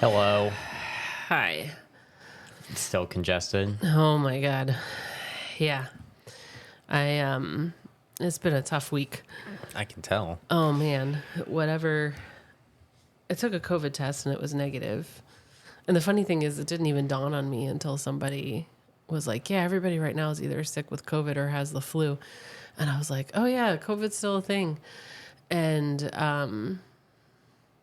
Hello. Hi. Still congested. Oh my God. Yeah. I it's been a tough week. I can tell. Oh man. Whatever. I took a COVID test and it was negative. And the funny thing is it didn't even dawn on me until somebody was like, "Yeah, everybody right now is either sick with COVID or has the flu." And I was like, "Oh yeah, COVID's still a thing." And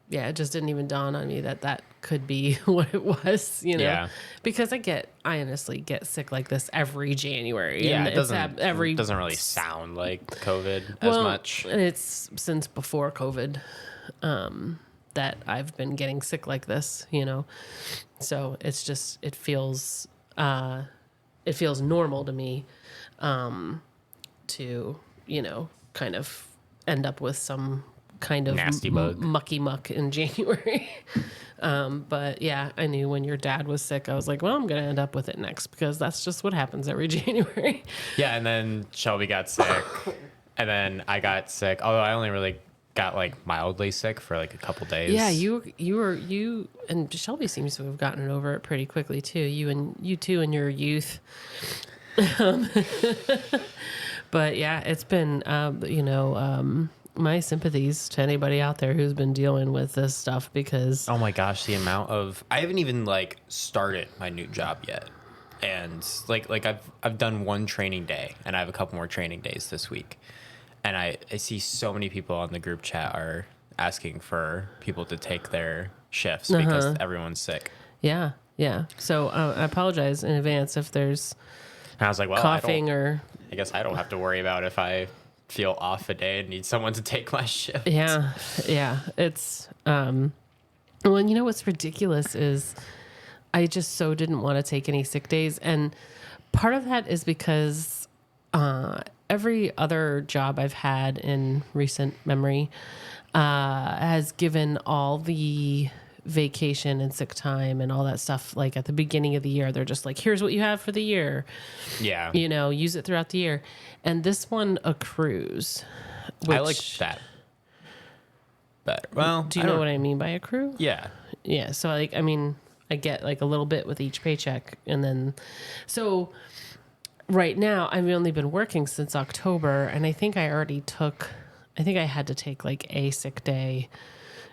yeah, it just didn't even dawn on me that that could be what it was, Yeah. because I honestly get sick like this every January. Yeah, and it it's doesn't really sound like COVID as much. And it's since before COVID that I've been getting sick like this. So it's just, it feels normal to me to, kind of end up with some kind of Nasty bug. mucky muck in January. But yeah, I knew when your dad was sick, I was like, well, I'm going to end up with it next because that's just what happens every January. Yeah, and then Shelby got sick, and then I got sick. Although I only really got like mildly sick for like a couple days. Yeah, you and Shelby seems to have gotten over it pretty quickly too. You too in your youth. But yeah, it's been my sympathies to anybody out there who's been dealing with this stuff because Oh my gosh, the amount of I haven't even like started my new job yet. And like I've done one training day and I have a couple more training days this week. And I see so many people on the group chat are asking for people to take their shifts because everyone's sick. Yeah. So I apologize in advance if there's And I was like, well, coughing or I guess I don't have to worry about if I feel off a day and need someone to take my shift. yeah. It's well, and you know what's ridiculous is I just so didn't want to take any sick days, and part of that is because every other job I've had in recent memory has given all the vacation and sick time and all that stuff. Like at the beginning of the year, they're just like, here's what you have for the year. Yeah. Use it throughout the year. And this one accrues. I like that. But, well, Do you know what I mean by accrue? Yeah. Yeah. So I get like a little bit with each paycheck. And then, so right now I've only been working since October, and I think I had to take like a sick day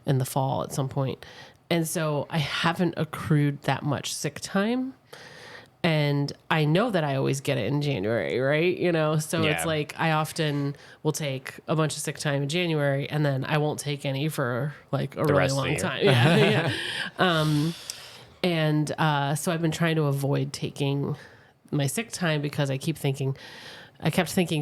in the fall at some point. And so I haven't accrued that much sick time. And I know that I always get it in January, right? So Yeah. it's like I often will take a bunch of sick time in January and then I won't take any for like a really rest of the long year. time. Yeah. So I've been trying to avoid taking my sick time because I kept thinking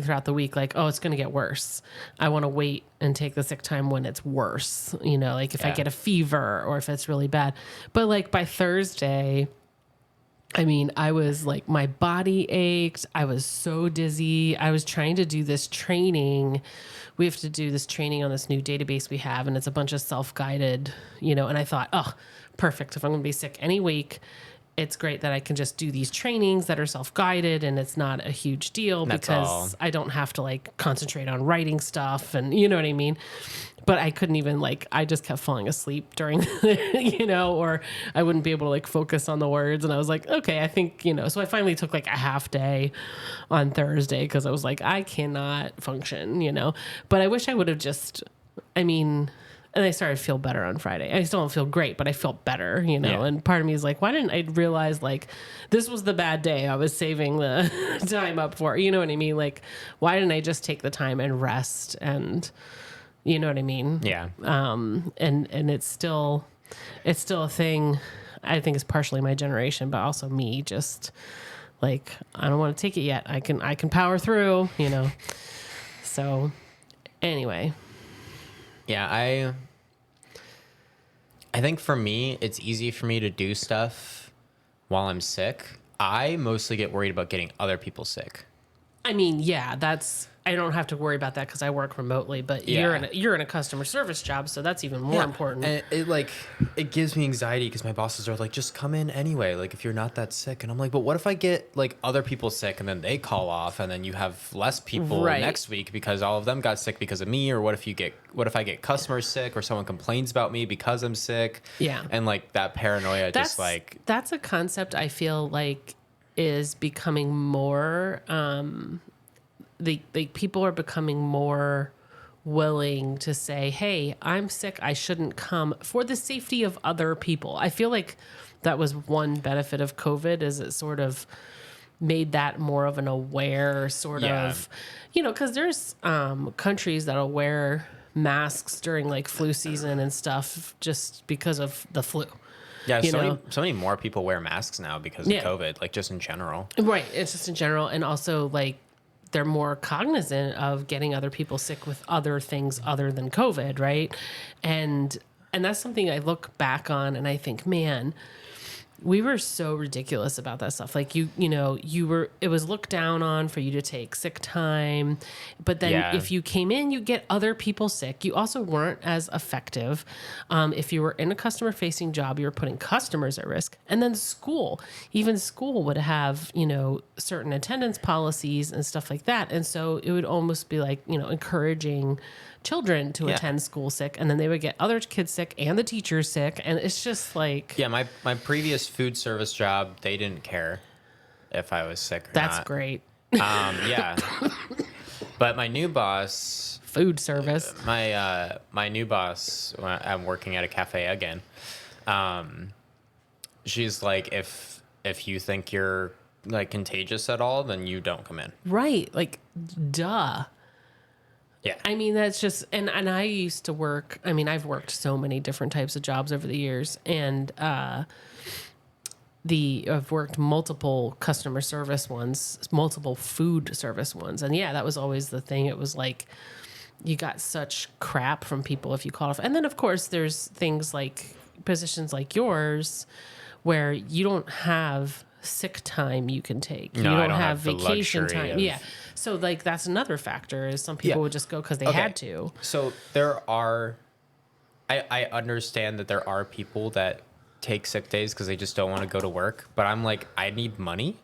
throughout the week, like, oh, it's going to get worse. I want to wait and take the sick time when it's worse, like if I get a fever or if it's really bad. But like by Thursday, I was like, my body ached. I was so dizzy. I was trying to do this training. We have to do this training on this new database we have, and it's a bunch of self-guided, and I thought, oh, perfect. If I'm going to be sick any week, it's great that I can just do these trainings that are self-guided and it's not a huge deal because I don't have to like concentrate on writing stuff and you know what I mean? But I couldn't even I just kept falling asleep during, or I wouldn't be able to like focus on the words. And I was like, okay, I think, so I finally took like a half day on Thursday because I was like, I cannot function, but I wish I would have and I started to feel better on Friday. I still don't feel great, but I felt better, Yeah. And part of me is like, why didn't I realize like this was the bad day I was saving the time up for? You know what I mean? Like, why didn't I just take the time and rest? And you know what I mean? Yeah. And it's still a thing. I think it's partially my generation, but also me. Just like I don't want to take it yet. I can power through. So anyway. Yeah, I think for me, it's easy for me to do stuff while I'm sick. I mostly get worried about getting other people sick. Yeah, that's, I don't have to worry about that because I work remotely. But Yeah. you're in a customer service job, so that's even more important. And it gives me anxiety because my bosses are like, just come in anyway. Like if you're not that sick, and I'm like, but what if I get like other people sick and then they call off, and then you have less people Right. next week because all of them got sick because of me, or what if I get customers sick, or someone complains about me because I'm sick? Yeah. And like that paranoia, just like that's a concept I feel like is becoming more. The people are becoming more willing to say, hey, I'm sick, I shouldn't come for the safety of other people. I feel like that was one benefit of COVID, is it sort of made that more of an aware sort of, because there's countries that'll wear masks during like flu season and stuff just because of the flu. yeah, you know? so many more people wear masks now because of COVID, like just in general. Right. It's just in general. And also like they're more cognizant of getting other people sick with other things other than COVID. Right. And that's something I look back on and I think, man, we were so ridiculous about that stuff. Like it was looked down on for you to take sick time, but then if you came in, you get other people sick. You also weren't as effective. If you were in a customer facing job, you were putting customers at risk. And then school would have, certain attendance policies and stuff like that. And so it would almost be like, encouraging children to attend school sick, and then they would get other kids sick and the teachers sick, and it's just like my previous food service job, they didn't care if I was sick or that's not. great. But my new boss, Food service. my new boss, when I'm working at a cafe again, she's like, if you think you're like contagious at all, then you don't come in. Right, like duh. Yeah. I mean, that's just, and I used to work, I've worked so many different types of jobs over the years, and I've worked multiple customer service ones, multiple food service ones. And that was always the thing. It was like, you got such crap from people if you called off. And then of course there's things like positions like yours where you don't have sick time you can take. No, you I don't have the vacation luxury time. of- So like that's another factor is some people would just go because they had to. So I understand that there are people that take sick days because they just don't want to go to work. But I'm like, I need money.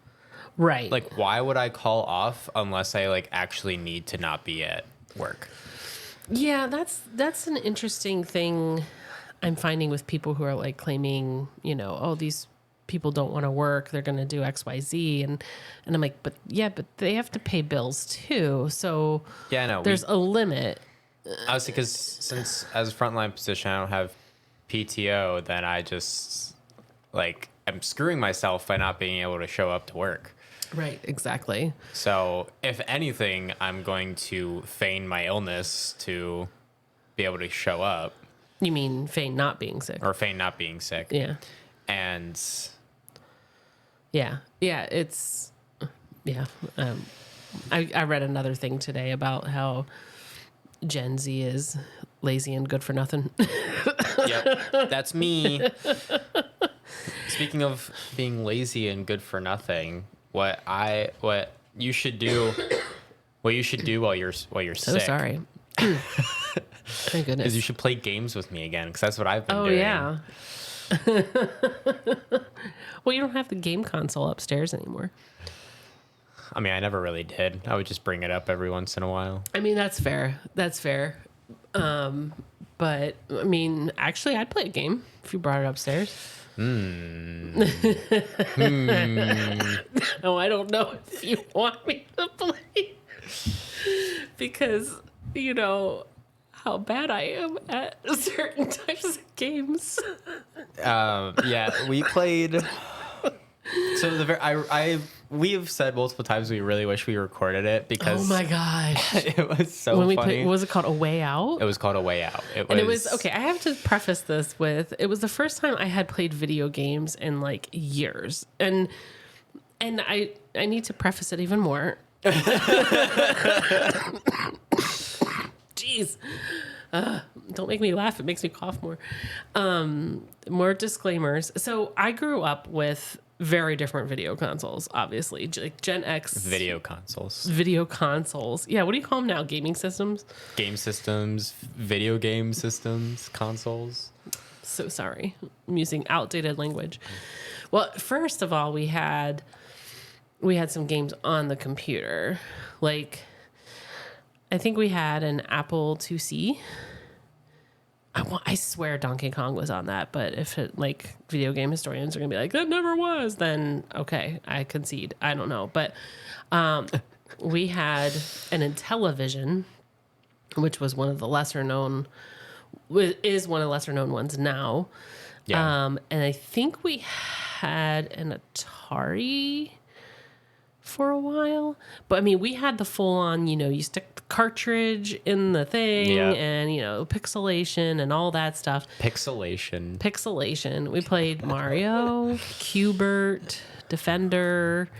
Right. Like, why would I call off unless I like actually need to not be at work? Yeah, that's an interesting thing I'm finding with people who are like claiming, oh, these people don't want to work, they're going to do XYZ. And I'm like, but they have to pay bills too. So there's a limit. Obviously, because since as a frontline position, I don't have PTO, then I just like I'm screwing myself by not being able to show up to work. Right, exactly. So if anything, I'm going to feign my illness to be able to show up. You mean feign not being sick? Or feign not being sick. Yeah. And it's I read another thing today about how Gen Z is lazy and good for nothing. Yep, that's me. Speaking of being lazy and good for nothing, what you should do while you're sick. So sorry. Thank goodness. Is you should play games with me again, because that's what I've been Oh doing. yeah. Well, you don't have the game console upstairs anymore. I mean, I never really did. I would just bring it up every once in a while. I mean, that's fair. But I mean, actually, I'd play a game if you brought it upstairs. No, I don't know if you want me to play because how bad I am at certain types of games. We played. So we have said multiple times we really wish we recorded it because Oh my gosh. it was so funny. What was it called? A Way Out? It was called A Way Out. And it was okay. I have to preface this with it was the first time I had played video games in like years, and I need to preface it even more. Jeez, don't make me laugh. It makes me cough more. More disclaimers. So I grew up with very different video consoles, obviously. Like Gen X Video consoles. video consoles. Yeah, what do you call them now? Gaming systems? Game systems, video game systems, consoles. So sorry. I'm using outdated language. Well, first of all, we had some games on the computer. Like, I think we had an Apple IIc. I swear Donkey Kong was on that, but if it, like, video game historians are gonna be like, that never was, then okay, I concede. I don't know. But we had an Intellivision, which was one of the lesser known, is one of the lesser known ones now. Yeah. And I think we had an Atari for a while. But I mean, we had the full on, you stick the cartridge in the thing and, pixelation and all that stuff. Pixelation. We played Mario, Q*bert, Defender.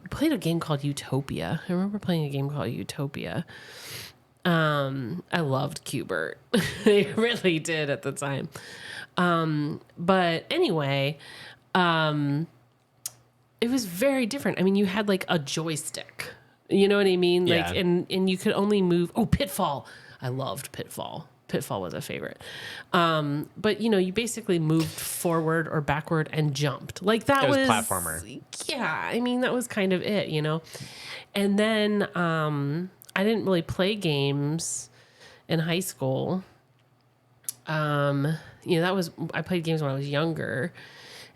Played a game called Utopia. I remember playing a game called Utopia. I loved Q*bert. I really did at the time. But anyway, it was very different. I mean, you had like a joystick. You know what I mean? Yeah. Like, and you could only move. Oh, Pitfall! I loved Pitfall. Pitfall was a favorite. But you basically moved forward or backward and jumped. Like that was platformer. Yeah, I mean that was kind of it. And then I didn't really play games in high school. I played games when I was younger.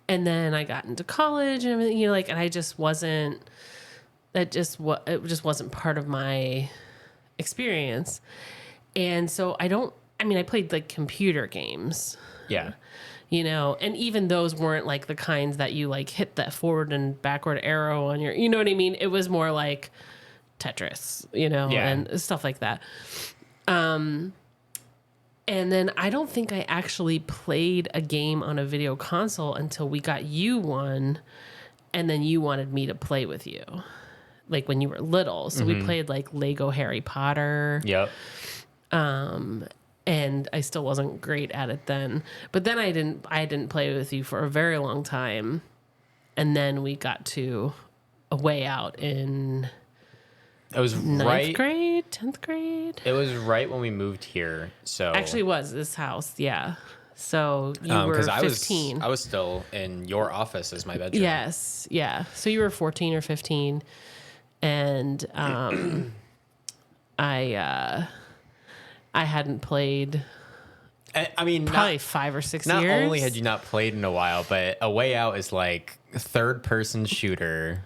And then I got into college and everything, and I just wasn't, it just wasn't part of my experience. And so I played like computer games. Yeah. And even those weren't like the kinds that you like hit that forward and backward arrow on your, you know what I mean? It was more like Tetris, and stuff like that. And then I don't think I actually played a game on a video console until we got you one, and then you wanted me to play with you, like when you were little. So we played like Lego Harry Potter. Yep. And I still wasn't great at it then. But then I didn't play with you for a very long time. And then we got to A Way Out in It was ninth grade, 10th grade. It was right when we moved here. So actually, it was this house. Yeah. So you were 15. I was still in your office as my bedroom. Yes. Yeah. So you were 14 or 15, and I hadn't played. I mean, probably 5 or 6 years. Not only had you not played in a while, but A Way Out is like a third-person shooter.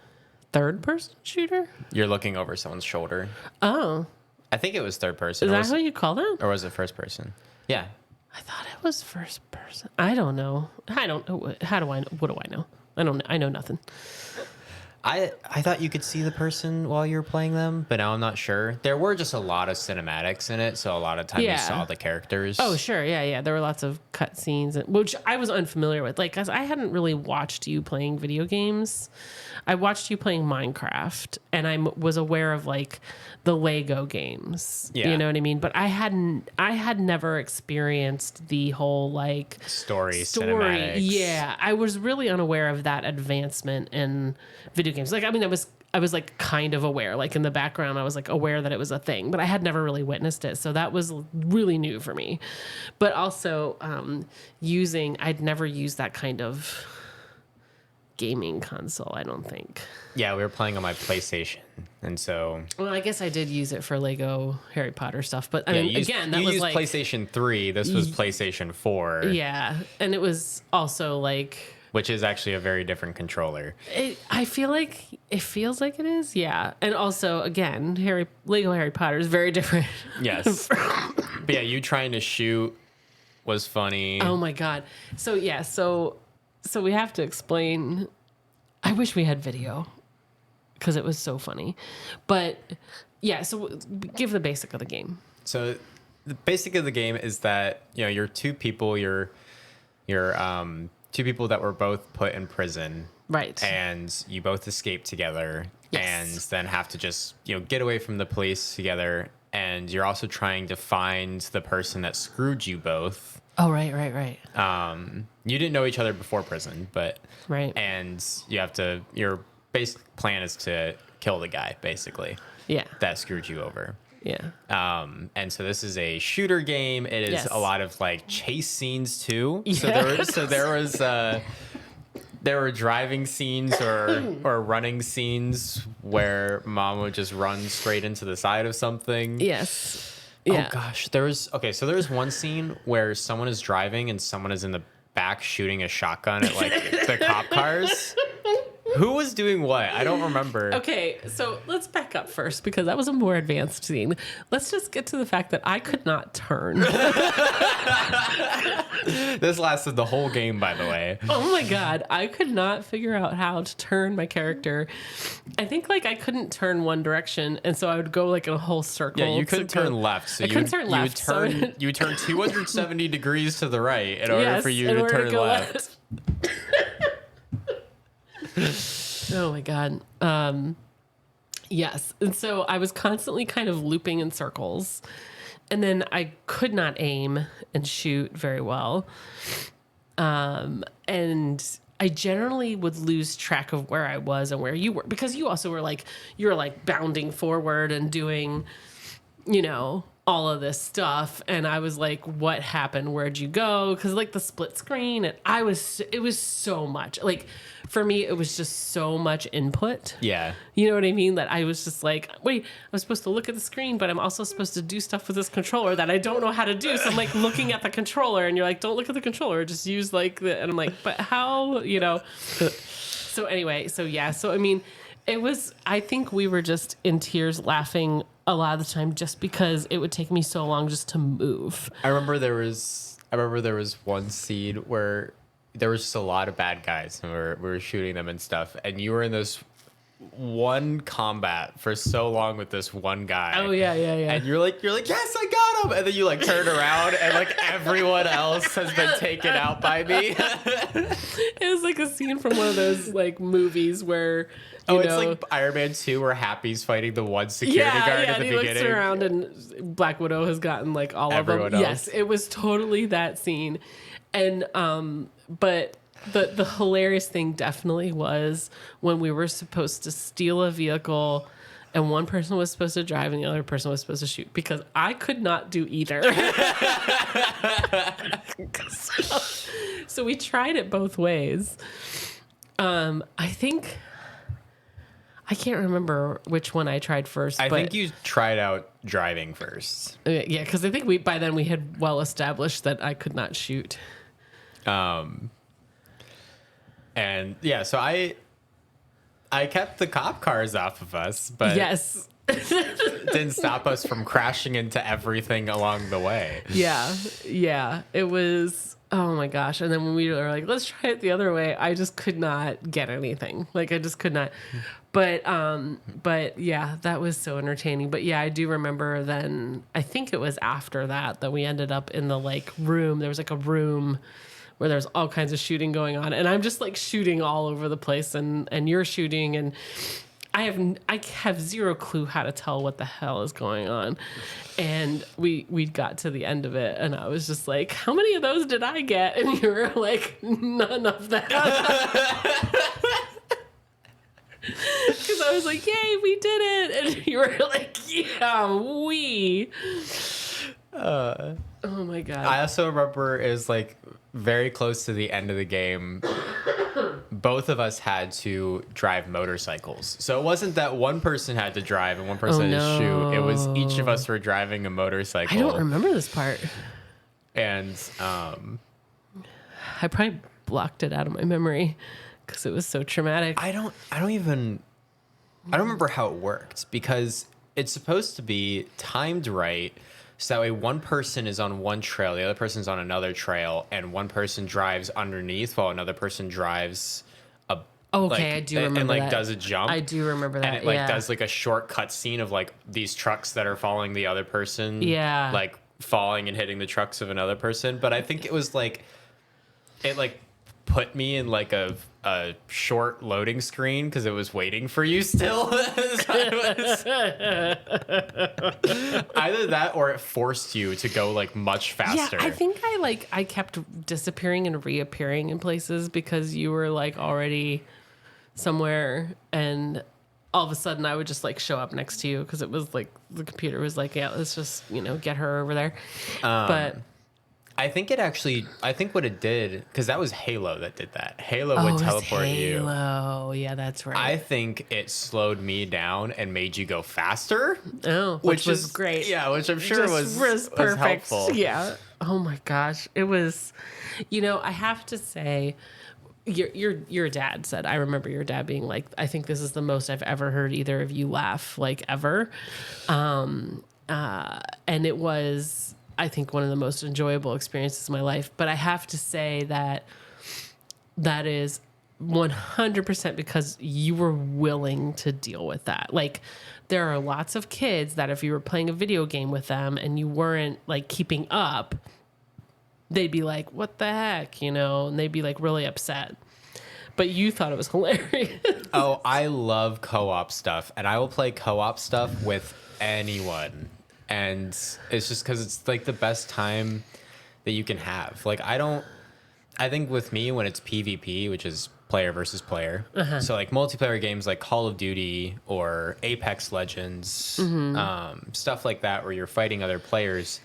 Third-person shooter? You're looking over someone's shoulder. Oh. I think it was third person. Is that how you call that? Or was it first person? Yeah. I thought it was first person. I don't know. I don't know. How do I know? What do I know? I know nothing. I thought you could see the person while you were playing them, but now I'm not sure. There were just a lot of cinematics in it, so a lot of time you saw the characters. Oh, sure. Yeah. There were lots of cut scenes, which I was unfamiliar with. Like, 'cause I hadn't really watched you playing video games. I watched you playing Minecraft, and I was aware of like the Lego games. Yeah. You know what I mean? But I had never experienced the whole like story cinematics. Yeah, I was really unaware of that advancement in video games. Like, I mean, I was like kind of aware, like in the background, I was like aware that it was a thing, but I had never really witnessed it. So that was really new for me. But also I'd never used that kind of gaming console, I don't think. Yeah, we were playing on my PlayStation, and so. Well, I guess I did use it for Lego Harry Potter stuff, but I mean, again, that was used like PlayStation 3. This was PlayStation 4. Yeah, and it was also like. Which is actually a very different controller. I feel like it feels like it is, yeah. And also, again, Lego Harry Potter is very different. Yes. But yeah, you trying to shoot was funny. Oh my god. So yeah, so we have to explain. I wish we had video because it was so funny. But yeah, so give the basic of the game. So the basic of the game is that, you're two people, you're two people that were both put in prison. Right. And you both escape together. Yes. And then have to just, get away from the police together. and you're also trying to find the person that screwed you both. Oh, right. You didn't know each other before prison, but Right. and you have to. Your basic plan is to kill the guy, basically. Yeah. That screwed you over. Yeah. And so this is a shooter game. It is Yes. a lot of like chase scenes too. Yes. There were driving scenes or running scenes where mom would just run straight into the side of something. Yes. Yeah. Oh gosh, so there's one scene where someone is driving and someone is in the back shooting a shotgun at like the cop cars. Who was doing what? I don't remember. Okay, so let's back up first because that was a more advanced scene. Let's just get to the fact that I could not turn. This lasted the whole game, by the way. Oh my god, I could not figure out how to turn my character. I think like I couldn't turn one direction, and so I would go like in a whole circle. Yeah, you couldn't turn left. So I couldn't turn left. You would turn 270 degrees to the right in order for you in to order turn go left. Oh my god. Yes. And so I was constantly kind of looping in circles. And then I could not aim and shoot very well. And I generally would lose track of where I was and where you were, because you also were like, you were like bounding forward and doing, you know, all of this stuff. And I was like, what happened? Where'd you go? Because like the split screen, and it was so much. Like for me, it was just so much input. Yeah. You know what I mean? That I was just like, wait, I'm supposed to look at the screen, but I'm also supposed to do stuff with this controller that I don't know how to do. So I'm like looking at the controller, and you're like, don't look at the controller, just use like the, and I'm like, but how, you know? So anyway, so yeah. So, I mean, I think we were just in tears laughing a lot of the time just because it would take me so long just to move. I remember there was one scene where there was just a lot of bad guys and we were shooting them and stuff, and you were in this one combat for so long with this one guy. Oh yeah. And you're like, yes, I got him. And then you like turn around and like everyone else has been taken out by me. It was like a scene from one of those like movies where it's like Iron Man 2 where Happy's fighting the one security guard at the he beginning. looks around and Black Widow has gotten like all Everyone of them. else. Yes, it was totally that scene. And but the hilarious thing definitely was when we were supposed to steal a vehicle and one person was supposed to drive and the other person was supposed to shoot, because I could not do either. So we tried it both ways. I think I can't remember which one I tried first. I think you tried out driving first. Yeah, because I think by then we had well established that I could not shoot. And yeah, so I kept the cop cars off of us, but Yes. didn't stop us from crashing into everything along the way. Yeah. It was, oh my gosh. And then when we were like, let's try it the other way, I just could not get anything. Like I just could not. But yeah, that was so entertaining. But yeah, I do remember then, I think it was after that we ended up in the like room. There was like a room where there's all kinds of shooting going on, and I'm just like shooting all over the place, and you're shooting, and I have zero clue how to tell what the hell is going on. And we got to the end of it, and I was just like, how many of those did I get? And you were like, none of that. Because I was like, yay, we did it. And you were like, yeah, we. Oh my God. I also remember it was like very close to the end of the game. Both of us had to drive motorcycles. So it wasn't that one person had to drive and one person had to shoot. It was each of us were driving a motorcycle. I don't remember this part. And I probably blocked it out of my memory because it was so traumatic. I don't remember how it worked, because it's supposed to be timed right. So that way one person is on one trail, the other person's on another trail, and one person drives underneath while another person drives Okay, I do remember and like that. does a jump. I do remember that. And it like does like a short cut scene of like these trucks that are following the other person. Yeah. Like falling and hitting the trucks of another person. But I think it was like it like put me in like a short loading screen because it was waiting for you still. Either that or it forced you to go like much faster. Yeah, I think I kept disappearing and reappearing in places because you were like already somewhere, and all of a sudden I would just like show up next to you because it was like the computer was like, yeah, let's just get her over there. But I think what it did, because that was Halo that did that. Halo would teleport you. Halo. Yeah, that's right. I think it slowed me down and made you go faster. Oh, which was great. Yeah, which I'm sure was perfect. was helpful. Yeah. Oh my gosh, it was. I have to say, your dad said. I remember your dad being like, "I think this is the most I've ever heard either of you laugh like ever," and it was, I think, one of the most enjoyable experiences of my life. But I have to say that is 100% because you were willing to deal with that. Like, there are lots of kids that if you were playing a video game with them and you weren't like keeping up, they'd be like, what the heck, and they'd be like really upset. But you thought it was hilarious. Oh, I love co-op stuff, and I will play co-op stuff with anyone. And it's just because it's like the best time that you can have. Like, I think with me, when it's PvP, which is player versus player, so like multiplayer games like Call of Duty or Apex Legends, stuff like that, where you're fighting other players,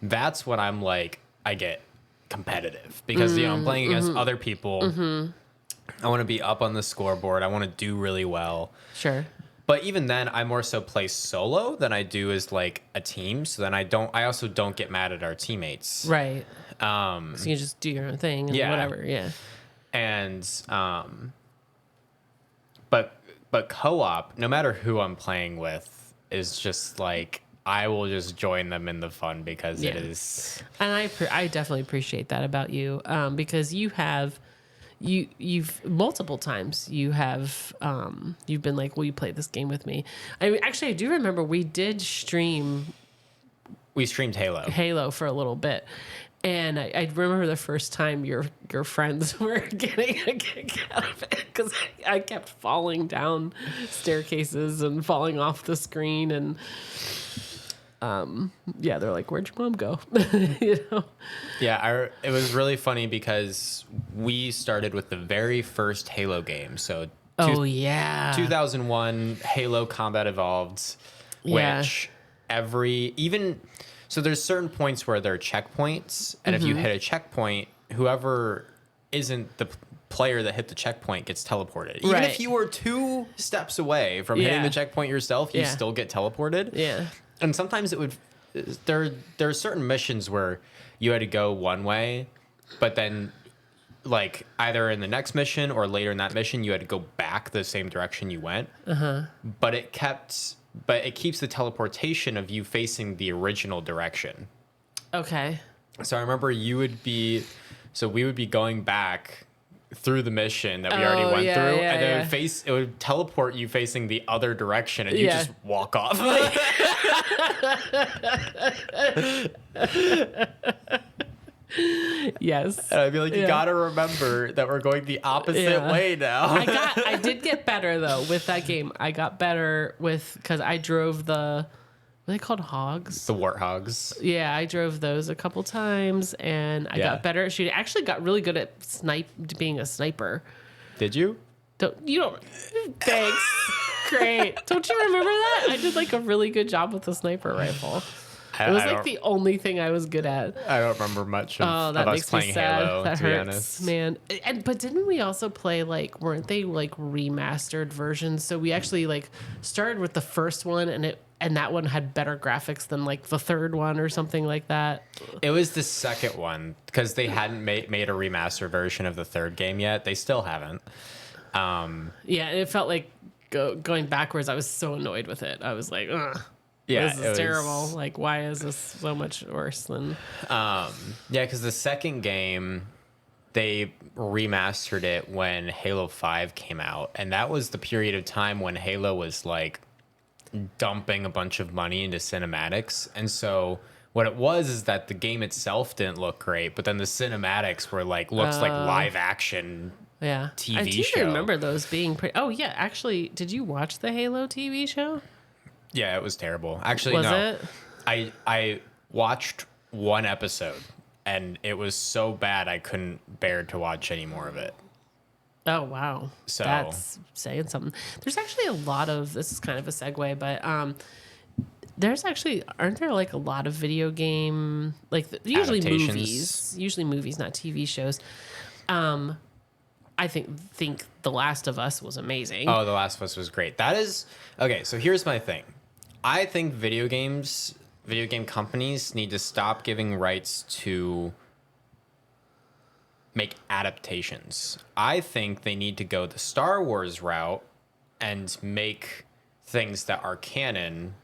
that's when I'm like, I get competitive because I'm playing against other people. I want to be up on the scoreboard. I want to do really well. Sure. But even then, I more so play solo than I do as like a team. So then I also don't get mad at our teammates. Right. So you just do your own thing and whatever. Yeah. And but co-op, no matter who I'm playing with, is just like, I will just join them in the fun because it is. And I definitely appreciate that about you, because you've multiple times you've been like, will you play this game with me? I mean, actually, I do remember we streamed Halo for a little bit. And I remember the first time your friends were getting a kick out of it because I kept falling down staircases and falling off the screen, and they're like, "Where'd your mom go?" Yeah, it was really funny because we started with the very first Halo game. So 2001 Halo Combat Evolved, which so there's certain points where there are checkpoints, and if you hit a checkpoint, whoever isn't the player that hit the checkpoint gets teleported. Even if you were 2 steps away from hitting the checkpoint yourself, you still get teleported. Yeah. And sometimes there are certain missions where you had to go one way, but then like either in the next mission or later in that mission, you had to go back the same direction you went. But it keeps the teleportation of you facing the original direction. Okay. So I remember we would be going back through the mission that we already went through, and then it would teleport you facing the other direction, and you just walk off. Yes. And I'd be like, you gotta remember that we're going the opposite way now. I did get better though with that game. I got better because I drove what are they called, hogs? The warthogs. Yeah, I drove those a couple times, and I got better at shooting. I actually got really good at being a sniper. Did you? Thanks. Great. Don't you remember that? I did like a really good job with the sniper rifle. It was like the only thing I was good at. I don't remember much of that us makes playing me sad. Halo, that to hurts, be honest. Man. But didn't we also play weren't they like remastered versions? So we actually like started with the first one, and that one had better graphics than like the third one or something like that. It was the second one because they hadn't made a remaster version of the third game yet. They still haven't. Yeah, it felt like going backwards. I was so annoyed with it. I was like, ugh. Yeah, this is terrible. Like, why is this so much worse than? Because the second game, they remastered it when Halo 5 came out, and that was the period of time when Halo was like dumping a bunch of money into cinematics, and so What it was is that the game itself didn't look great, but then the cinematics were like looks like live action Yeah. TV I do show. remember those being pretty. Oh, yeah. Actually, did you watch the Halo TV show? Yeah, it was terrible. Actually, Was no. it? I watched one episode and it was so bad I couldn't bear to watch any more of it. Oh, wow. So- That's saying something. There's actually a lot of, this is kind of a segue, but there's actually, aren't there like a lot of video game, like usually movies, not TV shows. I think The Last of Us was amazing. Oh, The Last of Us was great. That is okay. So here's my thing. I think video game companies need to stop giving rights to make adaptations. I think they need to go the Star Wars route and make things that are canon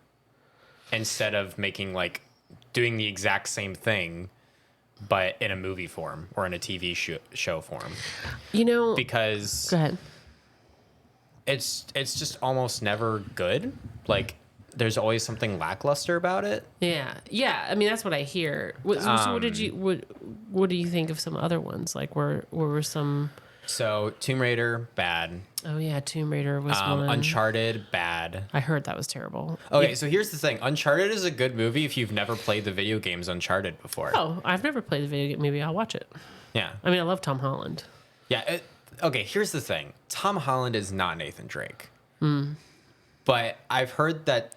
instead of making like doing the exact same thing but in a movie form or in a TV show form. You know, Because go ahead. it's just almost never good. Like there's always something lackluster about it. Yeah. I mean, that's what I hear. So what do you think of some other ones? Like, where were some? So Tomb Raider, bad. Oh yeah, Tomb Raider was one. Uncharted, bad. I heard that was terrible. Okay, Yeah. so here's the thing. Uncharted is a good movie if you've never played the video games Uncharted before. Oh, I've never played the video game. Maybe I'll watch it. Yeah. I mean, I love Tom Holland. Yeah. Okay, here's the thing. Tom Holland is not Nathan Drake. Hmm. But I've heard that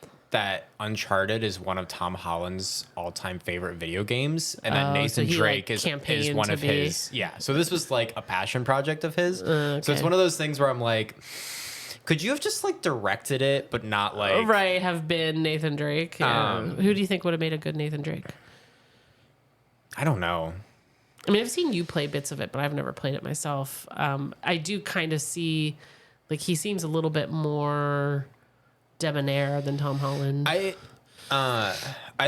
Uncharted is one of Tom Holland's all-time favorite video games, and that Oh, so Nathan he, Drake like, is campaigned one to of be- his. Yeah. So this was like a passion project of his. So okay. it's one of those things where I'm like, could you have just like directed it, but not like Right, have been Nathan Drake. Yeah. Um, Who do you think would have made a good Nathan Drake? I don't know. I mean, I've seen you play bits of it, but I've never played it myself. I do kind of see, like, he seems a little bit more debonair than Tom Holland. I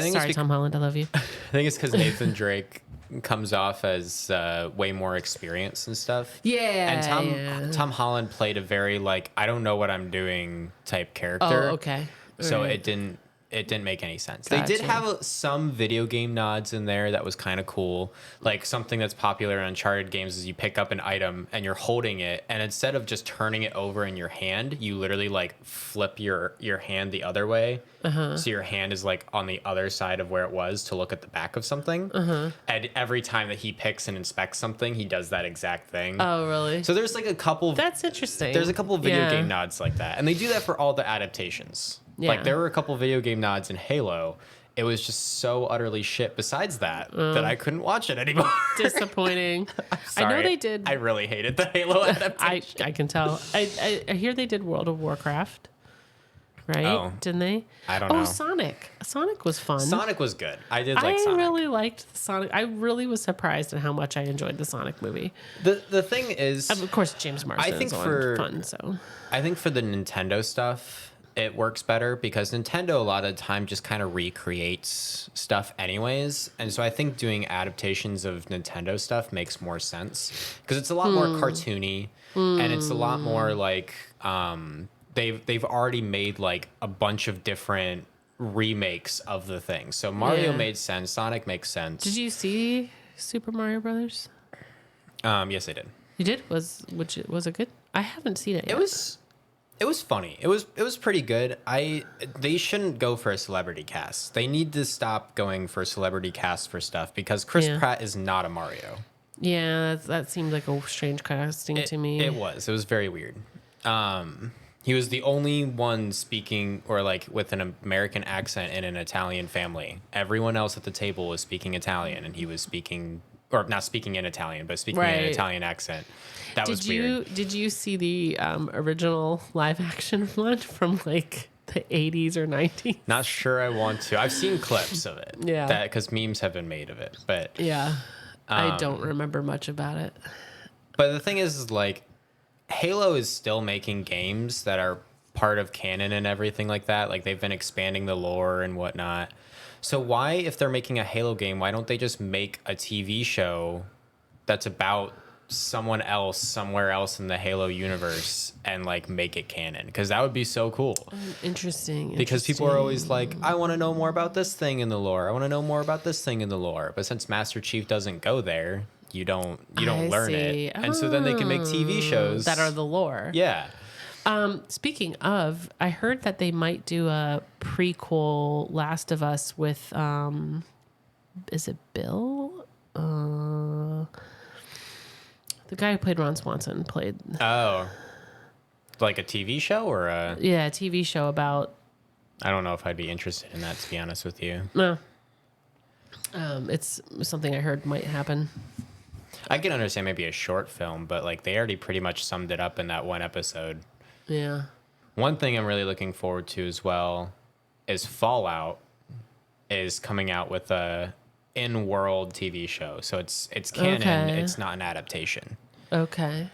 think Sorry, it's Tom Holland, I love you. I think it's because Nathan Drake comes off as way more experienced and stuff. Yeah, And Tom Holland played a very like I don't know what I'm doing type character. Oh, okay. So Alright. it didn't make any sense. They did Gotcha. have some video game nods in there that was kind of cool. Like something that's popular in Uncharted games is you pick up an item and you're holding it, and instead of just turning it over in your hand, you literally like flip your hand the other way. So your hand is like on the other side of where it was to look at the back of something. And every time that he picks and inspects something, he does that exact thing. Oh, really? So there's like a couple. That's interesting. There's a couple of video Yeah. game nods like that, and they do that for all the adaptations. Yeah. Like there were a couple video game nods in Halo. It was just so utterly shit. Besides that, that I couldn't watch it anymore. Disappointing. Sorry. I know they did. I really hated the Halo adaptation. I can tell. I hear they did World of Warcraft. Right? Oh. Didn't they? I don't know. Oh, Sonic. Sonic was fun. Sonic was good. I did like I Sonic. really liked the Sonic. I really was surprised at how much I enjoyed the Sonic movie. The thing is, Of course, James Marsden think is for- fun. So I think for the Nintendo stuff, it works better because Nintendo a lot of the time just kind of recreates stuff anyways. And so I think doing adaptations of Nintendo stuff makes more sense because it's a lot more cartoony and it's a lot more like they've already made like a bunch of different remakes of the thing. So Mario Yeah. made sense, Sonic makes sense. did you see Super Mario Brothers? Yes, I did. You did? Was it good? I haven't seen it yet. It was funny. It was pretty good. They shouldn't go for a celebrity cast. They need to stop going for celebrity cast for stuff because Chris Yeah. Pratt is not a Mario. Yeah, that seemed like a strange casting to me. It was very weird. He was the only one speaking or like with an American accent in an Italian family. Everyone else at the table was speaking Italian and he was speaking or not speaking in Italian, but speaking in an Right. Italian accent. That was weird. Did you see the original live action one from like the 80s or 90s? Not sure I want to. I've seen clips of it. Yeah. Because memes have been made of it. But Yeah. I don't remember much about it. But the thing is like, Halo is still making games that are part of canon and everything like that. Like, they've been expanding the lore and whatnot. So why, if they're making a Halo game, why don't they just make a TV show that's about someone else somewhere else in the Halo universe and like make it canon, because that would be so cool. Interesting. Because people are always like, I want to know more about this thing in the lore. I want to know more about this thing in the lore. But since Master Chief doesn't go there, you don't learn it. And so then they can make TV shows that are the lore. Yeah. Speaking of, I heard that they might do a prequel Last of Us with is it Bill? The guy who played Ron Swanson played. Oh. Like a TV show or a... Yeah, a TV show about... I don't know if I'd be interested in that, to be honest with you. No. It's something I heard might happen. I can understand maybe a short film, but like they already pretty much summed it up in that one episode. Yeah. One thing I'm really looking forward to as well is Fallout is coming out with a in-world TV show. So it's canon, Okay. It's not an adaptation. Okay.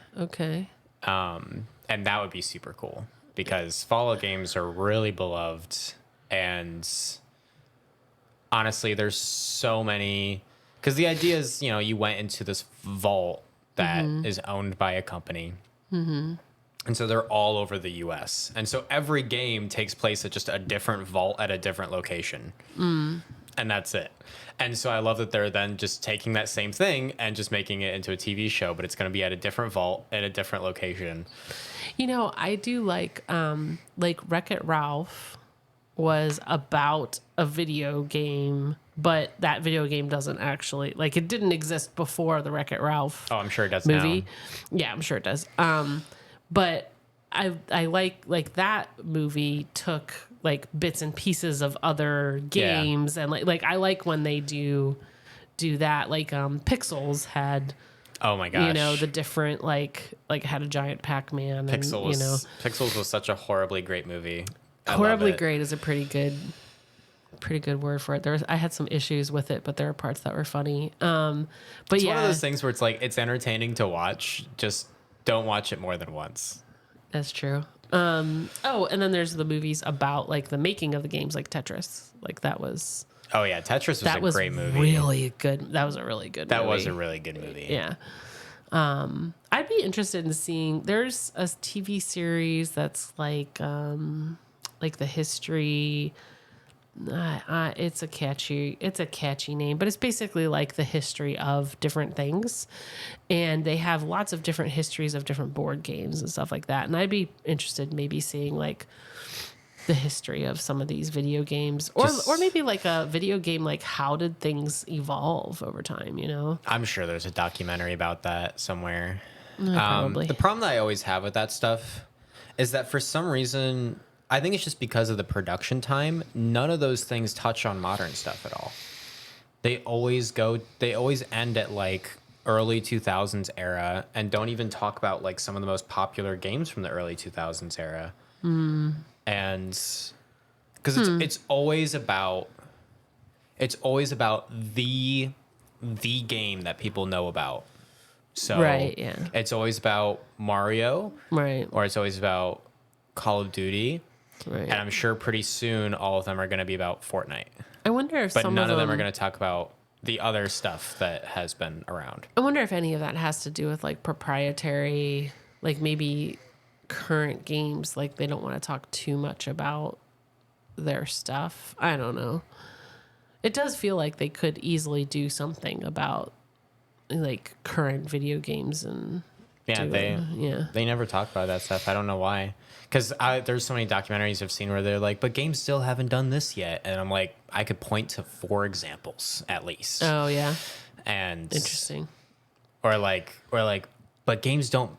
And that would be super cool because Fallout games are really beloved, and honestly, there's so many, because the idea is, you went into this vault that is owned by a company. And so they're all over the US. And so every game takes place at just a different vault at a different location. And that's it. And so I love that they're then just taking that same thing and just making it into a TV show, but it's going to be at a different vault at a different location. I do like Wreck-It Ralph was about a video game, but that video game doesn't actually, like, it didn't exist before the Wreck-It Ralph Oh, I'm sure it does movie. now. Yeah, I'm sure it does. But I like that movie took like bits and pieces of other games, and like I like when they do that. Like Pixels had, oh my gosh, the different like had a giant Pac-Man. Pixels, Pixels was such a horribly great movie. Horribly great is a pretty good word for it. I had some issues with it, but there are parts that were funny. But it's one of those things where it's like it's entertaining to watch. Just don't watch it more than once. That's true. And then there's the movies about like the making of the games, like Tetris. Like that was. Oh yeah, Tetris was a great movie. Really good. That was a really good. That movie. was a really good movie. Yeah. I'd be interested in seeing. There's a TV series that's like the history. It's a catchy name, but it's basically like the history of different things, and they have lots of different histories of different board games and stuff like that. And I'd be interested in maybe seeing like the history of some of these video games, or maybe like a video game, like how did things evolve over time? I'm sure there's a documentary about that somewhere. Probably. The problem that I always have with that stuff is that for some reason, I think it's just because of the production time, none of those things touch on modern stuff at all. They always end at like early 2000s era and don't even talk about like some of the most popular games from the early 2000s era. And because it's always about the game that people know about. So right, yeah. It's always about Mario, right, or it's always about Call of Duty. Right. And I'm sure pretty soon all of them are going to be about Fortnite. I wonder if but none of them are going to talk about the other stuff that has been around. I wonder if any of that has to do with like proprietary, like maybe current games, like they don't want to talk too much about their stuff. I don't know. It does feel like they could easily do something about like current video games and they never talk about that stuff. I don't know why. Because there's so many documentaries I've seen where they're like, but games still haven't done this yet. And I'm like, I could point to 4 examples at least. Oh, yeah. And interesting. Or like, but games don't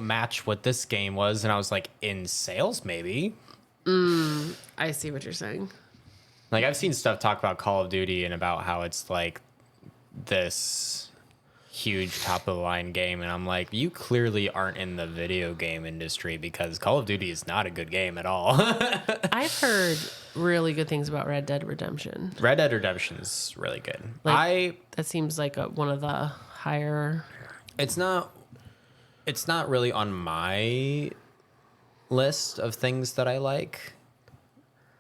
match what this game was. And I was like, in sales, maybe. I see what you're saying. Like, I've seen stuff talk about Call of Duty and about how it's like this huge top of the line game, and I'm like, you clearly aren't in the video game industry because Call of Duty is not a good game at all. I've heard really good things about Red Dead Redemption. Red Dead Redemption is really good. That seems like one of the higher. It's not really on my list of things that I like,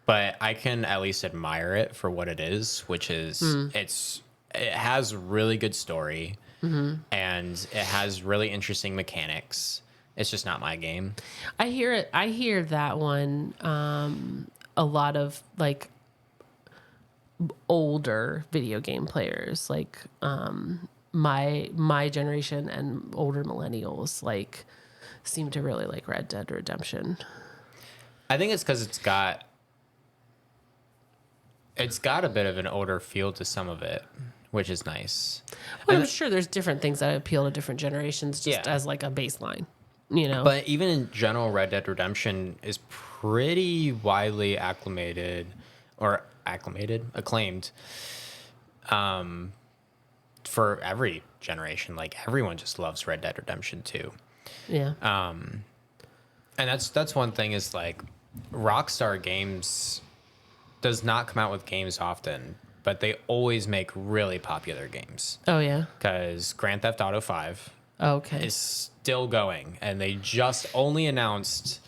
but I can at least admire it for what it is, which is it has really good story, and it has really interesting mechanics. It's just not my game. I hear it. I hear that one. A lot of like older video game players, like my generation and older millennials, like seem to really like Red Dead Redemption. I think it's because it's got a bit of an older feel to some of it, which is nice. Well, I'm sure there's different things that appeal to different generations, just Yeah. as like a baseline, you know. But even in general, Red Dead Redemption is pretty widely acclaimed, for every generation. Like everyone just loves Red Dead Redemption 2. Yeah. And that's one thing is like Rockstar Games does not come out with games often, but they always make really popular games. Oh yeah. Because Grand Theft Auto 5 Okay. is still going, and they just only announced,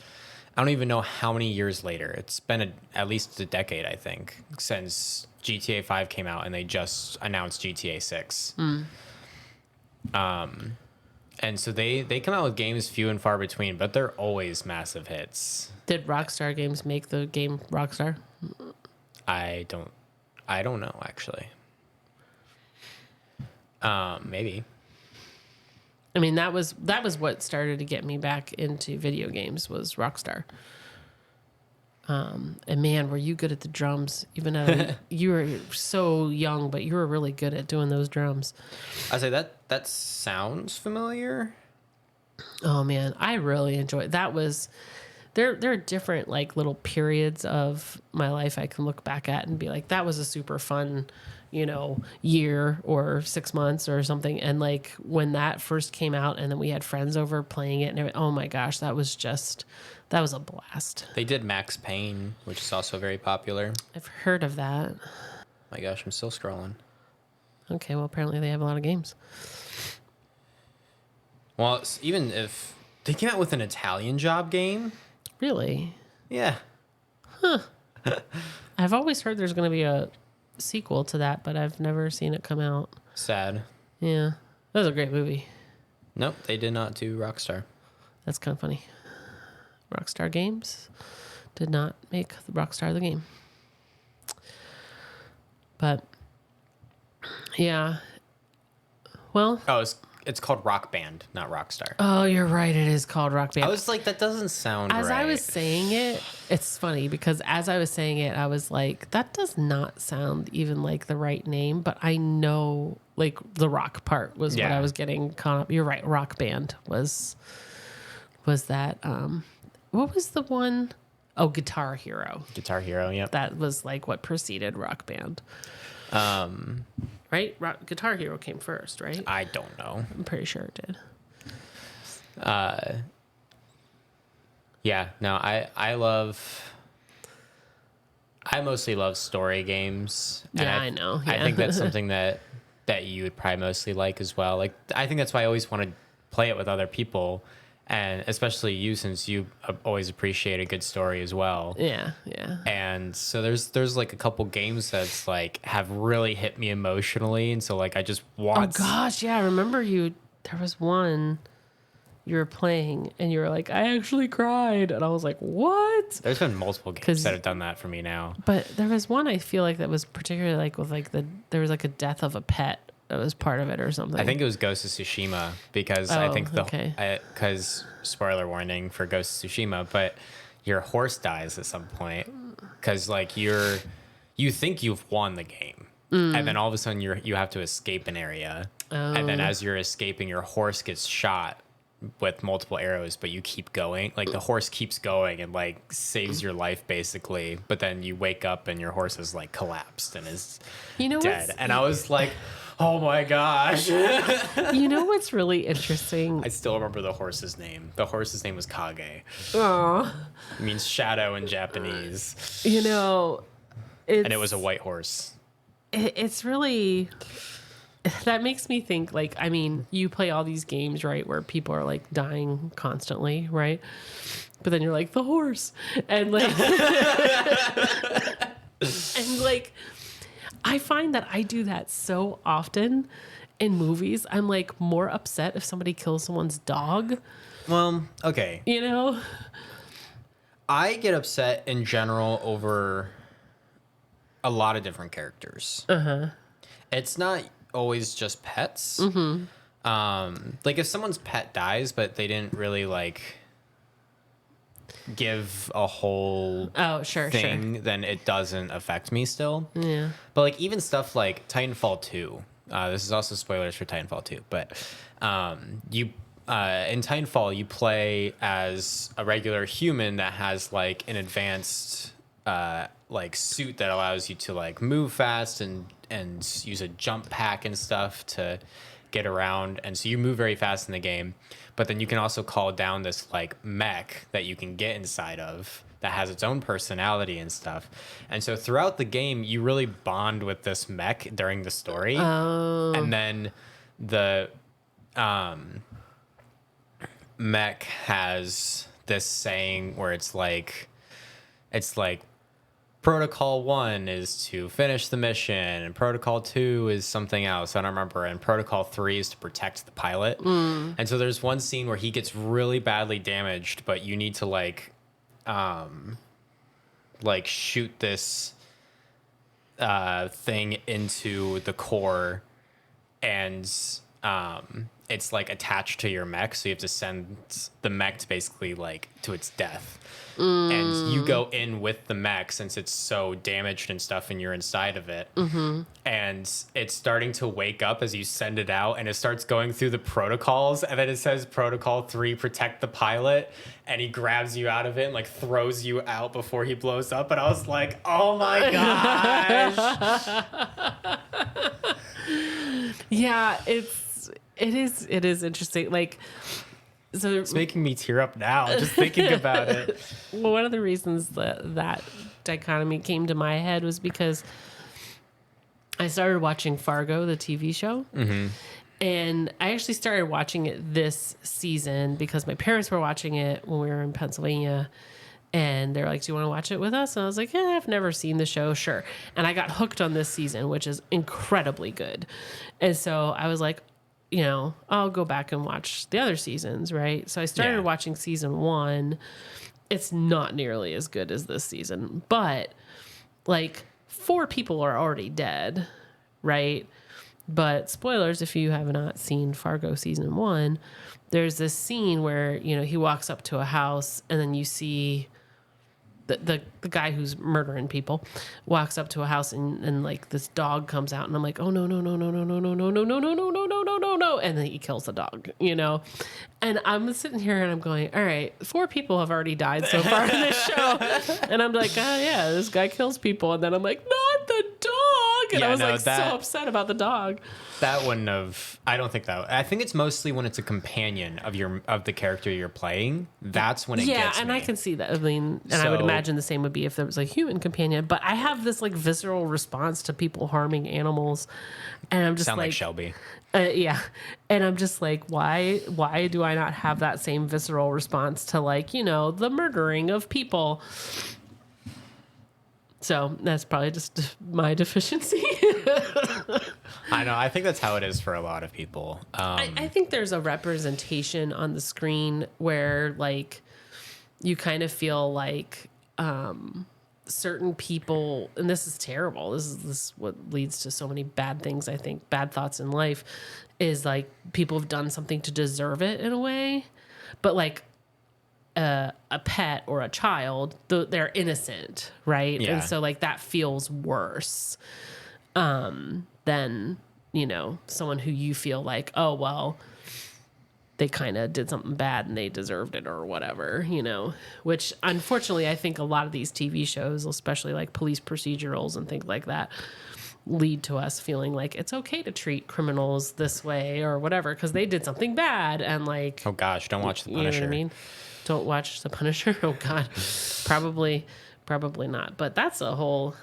I don't even know how many years later. It's been at least a decade, I think, since GTA 5 came out, and they just announced GTA 6. And so they come out with games few and far between, but they're always massive hits. Did Rockstar Games make the game Rockstar? I don't know actually. Maybe. I mean, that was what started to get me back into video games was Rockstar. And man, were you good at the drums? Even though you were so young, but you were really good at doing those drums. I say that sounds familiar. Oh man, I really enjoyed that. Was there are different like little periods of my life I can look back at and be like, that was a super fun, year or 6 months or something. And like when that first came out and then we had friends over playing it and oh my gosh, that was a blast. They did Max Payne, which is also very popular. I've heard of that. My gosh, I'm still scrolling. Okay, well apparently they have a lot of games. Well, even if they came out with an Italian Job game. Really? Yeah. I've always heard there's going to be a sequel to that, but I've never seen it come out. Sad. Yeah. That was a great movie. Nope, they did not do Rockstar. That's kind of funny. Rockstar Games did not make the Rockstar the game. But, yeah. Well. Oh, it's called Rock Band, not Rockstar. Oh, you're right. It is called Rock Band. I was like, that doesn't sound right. As I was saying it, it's funny because as I was saying it, I was like, that does not sound even like the right name, but I know like the rock part was what I was getting caught up. You're right. Rock Band was that, what was the one? Oh, Guitar Hero. Guitar Hero, yep. That was like what preceded Rock Band. Right? Guitar Hero came first, right? I don't know. I'm pretty sure it did. Yeah, no, I mostly love story games. And Yeah, I know. I Yeah. think that's something that you would probably mostly like as well. Like, I think that's why I always want to play it with other people, and especially you, since you always appreciate a good story as well. Yeah, yeah. And so there's like a couple games that's like have really hit me emotionally, and so like I just want. Oh gosh, yeah. I remember there was one you were playing and you were like, I actually cried. And I was like, what? There's been multiple games that have done that for me now. But there was one I feel like that was particularly like with like there was like a death of a pet that was part of it or something. I think it was Ghost of Tsushima because I think okay. because spoiler warning for Ghost of Tsushima, but your horse dies at some point because like you think you've won the game, and then all of a sudden you have to escape an area, and then as you're escaping, your horse gets shot with multiple arrows, but you keep going. Like the horse keeps going and like saves your life basically, but then you wake up and your horse is like collapsed and is dead. And I was like, oh my gosh. You know what's really interesting? I still remember the horse's name. The horse's name was Kage. Oh, It means shadow in Japanese. and it was a white horse. It's really, that makes me think like, I mean, you play all these games, right, where people are like dying constantly, right? But then you're like the horse and like, and like, I find that I do that so often in movies. I'm like more upset if somebody kills someone's dog, Well, okay. you know? I get upset in general over a lot of different characters. It's not always just pets. Like if someone's pet dies, but they didn't really like give a whole Oh, sure. then it doesn't affect me still. Yeah. But like even stuff like Titanfall 2, this is also spoilers for Titanfall 2, but you in Titanfall you play as a regular human that has like an advanced like suit that allows you to like move fast and use a jump pack and stuff to get around, and so you move very fast in the game. But then you can also call down this like mech that you can get inside of that has its own personality and stuff. And so throughout the game, you really bond with this mech during the story. Oh. And then the mech has this saying where it's like Protocol 1 is to finish the mission, and Protocol 2 is something else. I don't remember. And Protocol 3 is to protect the pilot. And so there's one scene where he gets really badly damaged, but you need to like shoot this thing into the core, and it's like attached to your mech, so you have to send the mech to basically like to its death. And you go in with the mech since it's so damaged and stuff, and you're inside of it. And it's starting to wake up as you send it out, and it starts going through the protocols, and then it says Protocol 3, protect the pilot, and he grabs you out of it and like throws you out before he blows up. And I was like, oh my gosh. Yeah, it is interesting. Like, so It's making me tear up now just thinking about it. well, one of the reasons that dichotomy came to my head was because I started watching Fargo, the TV show. And I actually started watching it this season because my parents were watching it when we were in Pennsylvania. And they're like, do you want to watch it with us? And I was like, yeah, I've never seen the show. Sure. And I got hooked on this season, which is incredibly good. And so I was like, you know, I'll go back and watch the other seasons, right? So I started watching season 1. It's not nearly as good as this season, but like 4 people are already dead, right? But spoilers, if you have not seen Fargo season 1, there's this scene where, you know, he walks up to a house and then you see the guy who's murdering people walks up to a house and like this dog comes out, and I'm like, oh no, and then he kills the dog, you know? And I'm sitting here and I'm going, all right, 4 people have already died so far in this show. And I'm like, oh yeah, this guy kills people. And then I'm like, not the dog. And I was so upset about the dog. That wouldn't have. I don't think that. I think it's mostly when it's a companion of the character you're playing. That's when it gets me. Yeah, and I can see that. I mean, and I So- would imagine the same would be if there was a human companion. But I have this like visceral response to people harming animals, and I'm just Sound like Shelby. yeah, and I'm just like, why do I not have that same visceral response to like, you know, the murdering of people? So that's probably just my deficiency. I know. I think that's how it is for a lot of people. I think there's a representation on the screen where like you kind of feel like certain people, and this is terrible. This is what leads to so many bad things. I think bad thoughts in life is like people have done something to deserve it in a way, but like a pet or a child, they're innocent, right? Yeah. And so like that feels worse than, you know, someone who you feel like, oh well, they kind of did something bad and they deserved it or whatever, you know, which unfortunately I think a lot of these TV shows, especially like police procedurals and things like that, lead to us feeling like it's okay to treat criminals this way or whatever because they did something bad. And like, oh gosh, don't watch The Punisher. You know what I mean? Don't watch The Punisher. Oh God, probably not. But that's a whole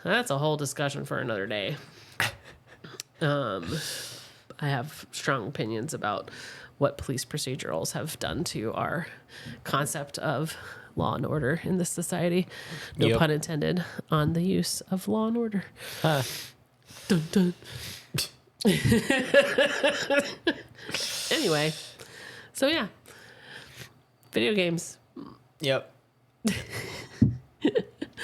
discussion for another day. I have strong opinions about what police procedurals have done to our concept of law and order in this society. No Yep. pun intended on the use of law and order. Dun, dun. Anyway, so yeah, video games. Yep.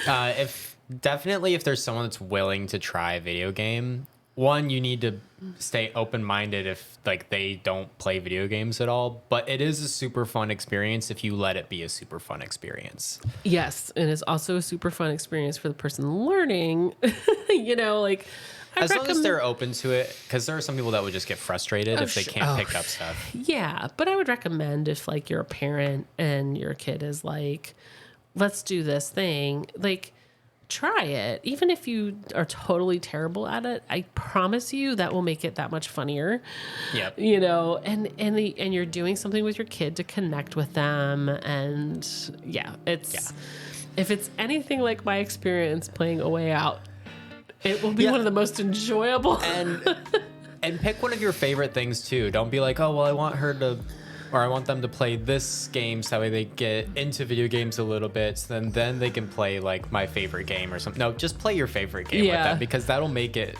If there's someone that's willing to try a video game, one, you need to stay open-minded if like they don't play video games at all, but it is a super fun experience if you let it be a super fun experience. Yes, and it's also a super fun experience for the person learning. Like as long as they're open to it, because there are some people that would just get frustrated if they can't pick up stuff. Yeah, but I would recommend if like you're a parent and your kid is like, let's do this thing, like try it. Even if you are totally terrible at it, I promise you that will make it that much funnier. Yep. And you're doing something with your kid to connect with them. And if it's anything like my experience playing A Way Out, it will be one of the most enjoyable. And pick one of your favorite things too. Don't be like, oh, well, I want them to play this game so that way they get into video games a little bit. So then they can play like my favorite game or something. No, just play your favorite game with them because that'll make it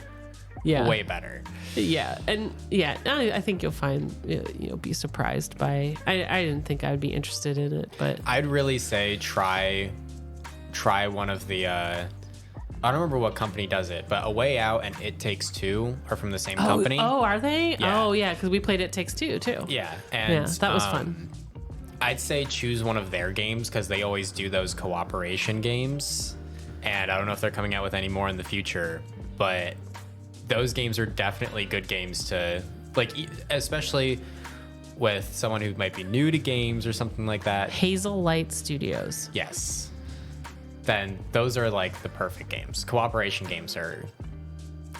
way better. Yeah. And I think you'll find, you'll be surprised by, I didn't think I would be interested in it, but I'd really say try one of the, I don't remember what company does it, but A Way Out and It Takes Two are from the same company. Oh, are they? Yeah. Oh, yeah, because we played It Takes Two, too. Yeah, and that was fun. I'd say choose one of their games because they always do those cooperation games, and I don't know if they're coming out with any more in the future, but those games are definitely good games to, like, especially with someone who might be new to games or something like that. Hazel Light Studios. Yes. Then those are like the perfect games. Cooperation games are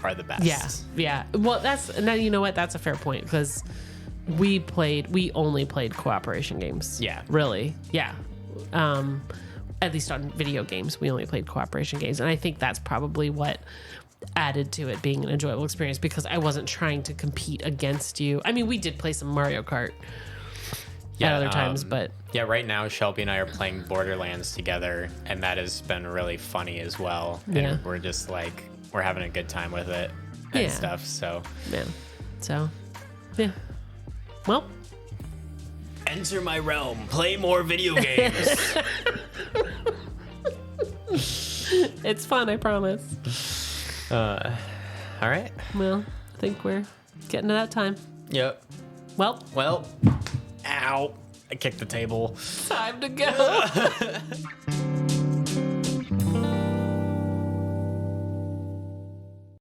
the best. Yeah. Well, now you know what? That's a fair point because we only played cooperation games. Yeah. Really. Yeah. At least on video games, we only played cooperation games. And I think that's probably what added to it being an enjoyable experience because I wasn't trying to compete against you. I mean, we did play some Mario Kart at other times, but yeah, right now Shelby and I are playing Borderlands together, and that has been really funny as well. And we're just like we're having a good time with it and stuff. So well, enter my realm, play more video games. It's fun, I promise. All right. Well, I think we're getting to that time. Yep. Well, ow. I kicked the table. Time to go.